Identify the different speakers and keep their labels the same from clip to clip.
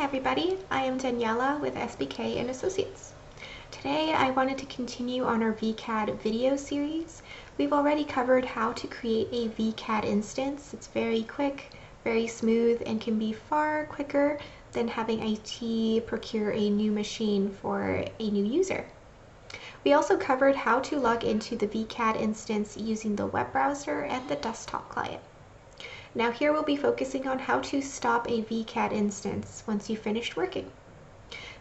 Speaker 1: everybody, I am Daniela with SBK and Associates. Today I wanted to continue on our vCAD video series. We've already covered how to create a vCAD instance. It's very quick, very smooth, and can be far quicker than having IT procure a new machine for a new user. We also covered how to log into the vCAD instance using the web browser and the desktop client. Now here we'll be focusing on how to stop a vCAD instance once you've finished working.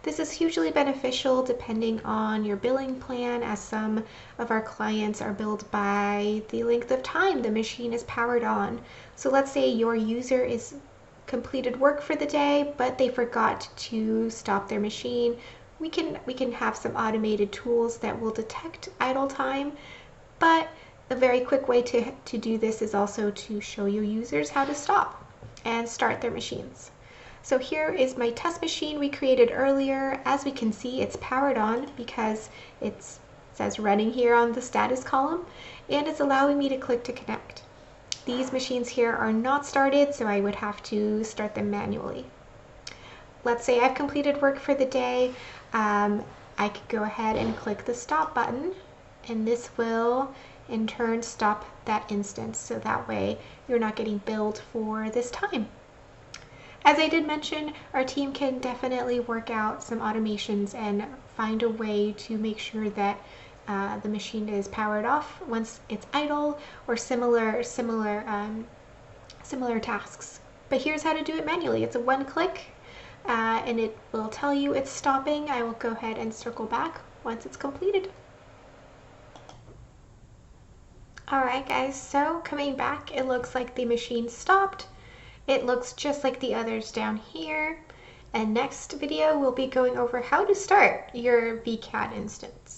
Speaker 1: This is hugely beneficial depending on your billing plan, as some of our clients are billed by the length of time the machine is powered on. So let's say your user is completed work for the day, but they forgot to stop their machine. We can have some automated tools that will detect idle time, but a very quick way to do this is also to show your users how to stop and start their machines. So here is my test machine we created earlier. As we can see, it's powered on because it says running here on the status column, and it's allowing me to click to connect. These machines here are not started, so I would have to start them manually. Let's say I've completed work for the day. I could go ahead and click the stop button, and this will in turn stop that instance, so that way you're not getting billed for this time. As I did mention, our team can definitely work out some automations and find a way to make sure that the machine is powered off once it's idle, or similar tasks. But here's how to do it manually. It's a one click and it will tell you it's stopping. I will go ahead and circle back once it's completed. Alright guys, so coming back, it looks like the machine stopped. It looks just like the others down here. And next video, we'll be going over how to start your vCAD instance.